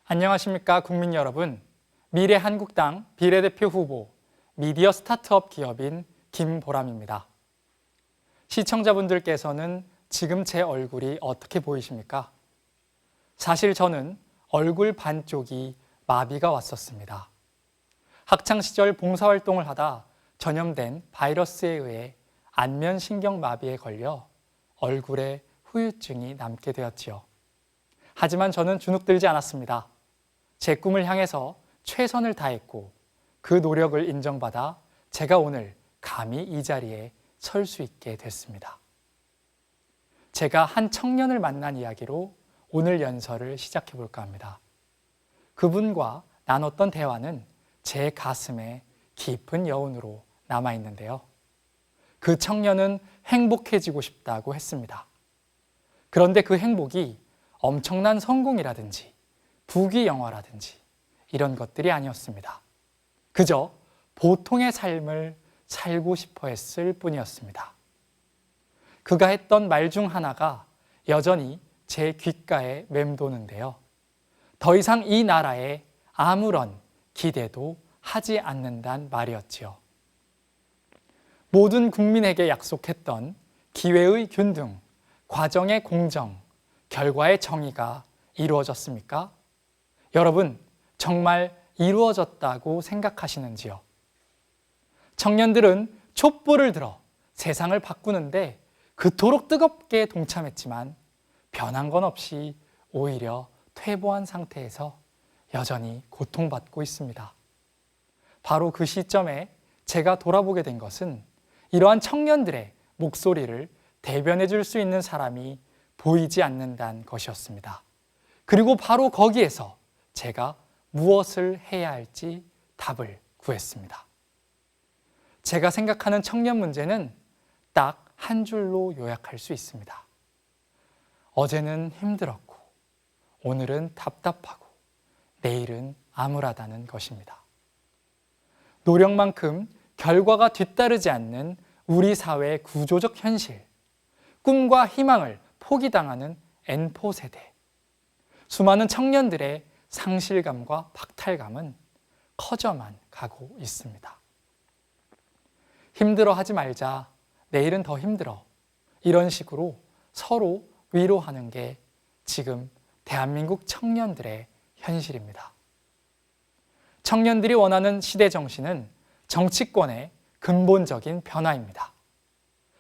안녕하십니까 국민 여러분. 미래한국당 비례대표 후보 미디어 스타트업 기업인 김보람입니다. 시청자분들께서는 지금 제 얼굴이 어떻게 보이십니까? 사실 저는 얼굴 반쪽이 마비가 왔었습니다. 학창시절 봉사활동을 하다 전염된 바이러스에 의해 안면신경마비에 걸려 얼굴에 후유증이 남게 되었지요. 하지만 저는 주눅들지 않았습니다. 제 꿈을 향해서 최선을 다했고 그 노력을 인정받아 제가 오늘 감히 이 자리에 설 수 있게 됐습니다. 제가 한 청년을 만난 이야기로 오늘 연설을 시작해 볼까 합니다. 그분과 나눴던 대화는 제 가슴에 깊은 여운으로 남아있는데요. 그 청년은 행복해지고 싶다고 했습니다. 그런데 그 행복이 엄청난 성공이라든지 부귀영화라든지 이런 것들이 아니었습니다. 그저 보통의 삶을 살고 싶어 했을 뿐이었습니다. 그가 했던 말 중 하나가 여전히 제 귓가에 맴도는데요. 더 이상 이 나라에 아무런 기대도 하지 않는다는 말이었지요. 모든 국민에게 약속했던 기회의 균등, 과정의 공정, 결과의 정의가 이루어졌습니까? 여러분, 정말 이루어졌다고 생각하시는지요? 청년들은 촛불을 들어 세상을 바꾸는데 그토록 뜨겁게 동참했지만 변한 건 없이 오히려 퇴보한 상태에서 여전히 고통받고 있습니다. 바로 그 시점에 제가 돌아보게 된 것은 이러한 청년들의 목소리를 대변해 줄 수 있는 사람이 보이지 않는다는 것이었습니다. 그리고 바로 거기에서 제가 무엇을 해야 할지 답을 구했습니다. 제가 생각하는 청년 문제는 딱 한 줄로 요약할 수 있습니다. 어제는 힘들었고, 오늘은 답답하고, 내일은 암울하다는 것입니다. 노력만큼 결과가 뒤따르지 않는 우리 사회의 구조적 현실, 꿈과 희망을 포기당하는 N포 세대, 수많은 청년들의 상실감과 박탈감은 커져만 가고 있습니다. 힘들어하지 말자, 내일은 더 힘들어, 이런 식으로 서로 위로하는 게 지금 대한민국 청년들의 현실입니다. 청년들이 원하는 시대 정신은 정치권의 근본적인 변화입니다.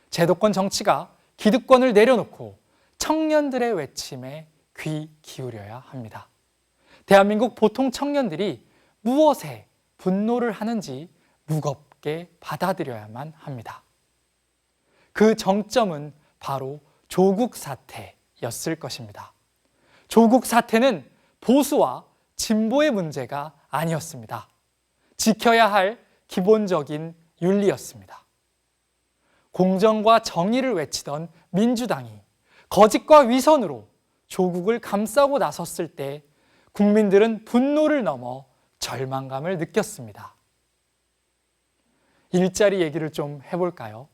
제도권 정치가 기득권을 내려놓고 청년들의 외침에 귀 기울여야 합니다. 대한민국 보통 청년들이 무엇에 분노를 하는지 무겁게 받아들여야만 합니다. 그 정점은 바로 조국 사태였을 것입니다. 조국 사태는 보수와 진보의 문제가 아니었습니다. 지켜야 할 기본적인 윤리였습니다. 공정과 정의를 외치던 민주당이 거짓과 위선으로 조국을 감싸고 나섰을 때 국민들은 분노를 넘어 절망감을 느꼈습니다. 일자리 얘기를 좀 해볼까요?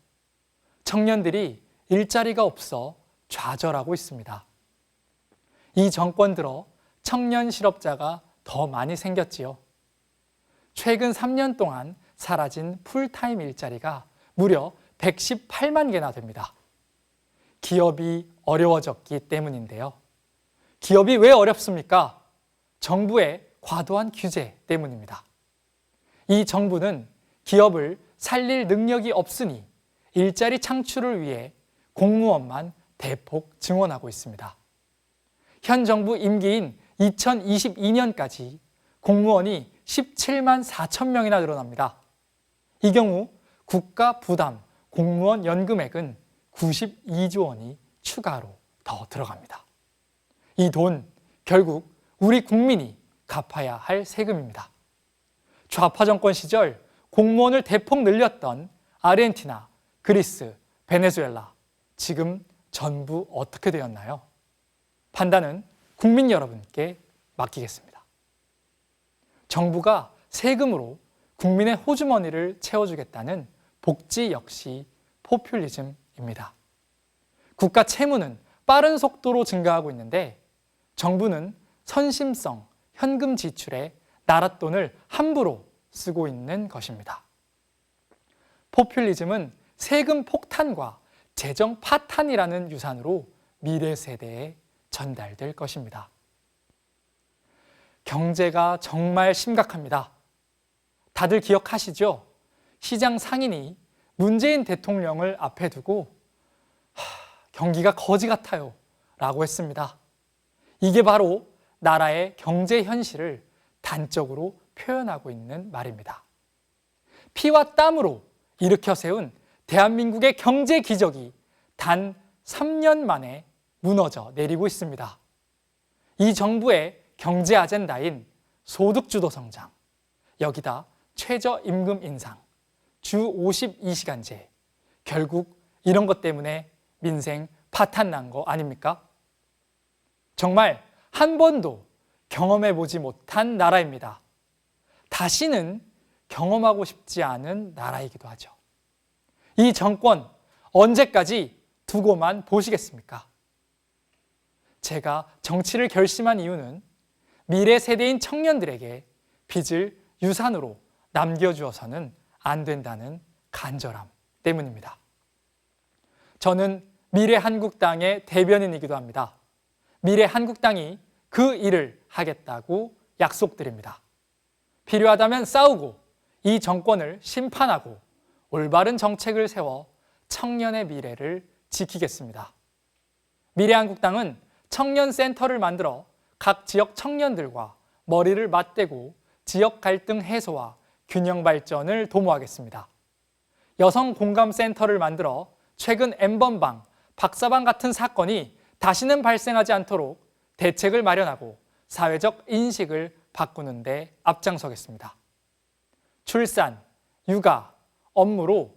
청년들이 일자리가 없어 좌절하고 있습니다. 이 정권 들어 청년 실업자가 더 많이 생겼지요. 최근 3년 동안 사라진 풀타임 일자리가 무려 118만 개나 됩니다. 기업이 어려워졌기 때문인데요. 기업이 왜 어렵습니까? 정부의 과도한 규제 때문입니다. 이 정부는 기업을 살릴 능력이 없으니 일자리 창출을 위해 공무원만 대폭 증원하고 있습니다. 현 정부 임기인 2022년까지 공무원이 17만 4천 명이나 늘어납니다. 이 경우 국가 부담 공무원 연금액은 92조 원이 추가로 더 들어갑니다. 이 돈 결국 우리 국민이 갚아야 할 세금입니다. 좌파 정권 시절 공무원을 대폭 늘렸던 아르헨티나, 그리스, 베네수엘라, 지금 전부 어떻게 되었나요? 판단은 국민 여러분께 맡기겠습니다. 정부가 세금으로 국민의 호주머니를 채워주겠다는 복지 역시 포퓰리즘입니다. 국가 채무는 빠른 속도로 증가하고 있는데 정부는 선심성 현금 지출에 나라 돈을 함부로 쓰고 있는 것입니다. 포퓰리즘은 세금 폭탄과 재정 파탄이라는 유산으로 미래 세대에 전달될 것입니다. 경제가 정말 심각합니다. 다들 기억하시죠? 시장 상인이 문재인 대통령을 앞에 두고 경기가 거지 같아요 라고 했습니다. 이게 바로 나라의 경제 현실을 단적으로 표현하고 있는 말입니다. 피와 땀으로 일으켜 세운 대한민국의 경제 기적이 단 3년 만에 무너져 내리고 있습니다. 이 정부의 경제 아젠다인 소득주도 성장, 여기다 최저임금 인상, 주 52시간제, 결국 이런 것 때문에 민생 파탄 난 거 아닙니까? 정말 한 번도 경험해보지 못한 나라입니다. 다시는 경험하고 싶지 않은 나라이기도 하죠. 이 정권 언제까지 두고만 보시겠습니까? 제가 정치를 결심한 이유는 미래 세대인 청년들에게 빚을 유산으로 남겨주어서는 안 된다는 간절함 때문입니다. 저는 미래한국당의 대변인이기도 합니다. 미래한국당이 그 일을 하겠다고 약속드립니다. 필요하다면 싸우고 이 정권을 심판하고 올바른 정책을 세워 청년의 미래를 지키겠습니다. 미래한국당은 청년센터를 만들어 각 지역 청년들과 머리를 맞대고 지역 갈등 해소와 균형 발전을 도모하겠습니다. 여성 공감센터를 만들어 최근 N번방, 박사방 같은 사건이 다시는 발생하지 않도록 대책을 마련하고 사회적 인식을 바꾸는 데 앞장서겠습니다. 출산, 육아, 업무로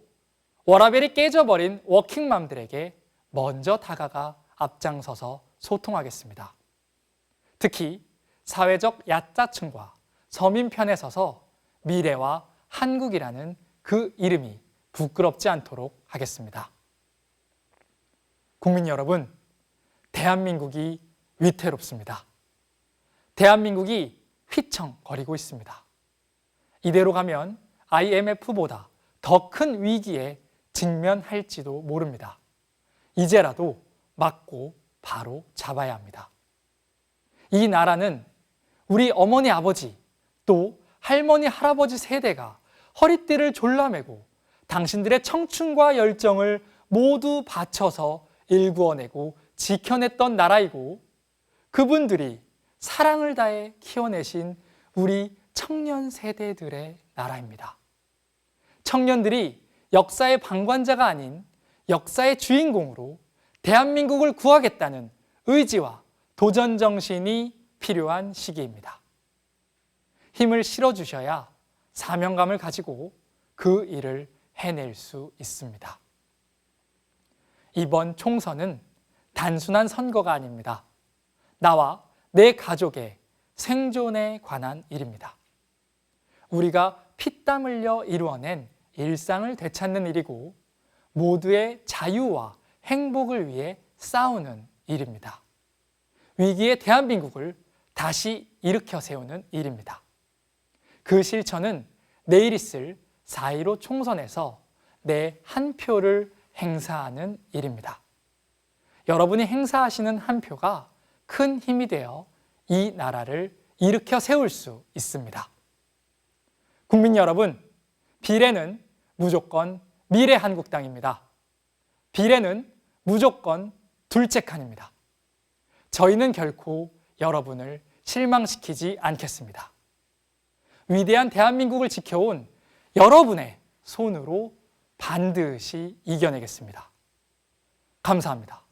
워라밸이 깨져버린 워킹맘들에게 먼저 다가가 앞장서서 소통하겠습니다. 특히 사회적 약자층과 서민 편에 서서 미래와 한국이라는 그 이름이 부끄럽지 않도록 하겠습니다. 국민 여러분, 대한민국이 위태롭습니다. 대한민국이 휘청거리고 있습니다. 이대로 가면 IMF보다 더 큰 위기에 직면할지도 모릅니다. 이제라도 막고 바로 잡아야 합니다. 이 나라는 우리 어머니, 아버지, 또 할머니, 할아버지 세대가 허리띠를 졸라매고 당신들의 청춘과 열정을 모두 바쳐서 일구어내고 지켜냈던 나라이고, 그분들이 사랑을 다해 키워내신 우리 청년 세대들의 나라입니다. 청년들이 역사의 방관자가 아닌 역사의 주인공으로 대한민국을 구하겠다는 의지와 도전 정신이 필요한 시기입니다. 힘을 실어주셔야 사명감을 가지고 그 일을 해낼 수 있습니다. 이번 총선은 단순한 선거가 아닙니다. 나와 내 가족의 생존에 관한 일입니다. 우리가 피땀 흘려 이루어낸 일상을 되찾는 일이고, 모두의 자유와 행복을 위해 싸우는 일입니다. 위기의 대한민국을 다시 일으켜 세우는 일입니다. 그 실천은 내일 있을 4.15 총선에서 내 한 표를 행사하는 일입니다. 여러분이 행사하시는 한 표가 큰 힘이 되어 이 나라를 일으켜 세울 수 있습니다. 국민 여러분, 비례는 무조건 미래한국당입니다. 비례는 무조건 둘째 칸입니다. 저희는 결코 여러분을 실망시키지 않겠습니다. 위대한 대한민국을 지켜온 여러분의 손으로 반드시 이겨내겠습니다. 감사합니다.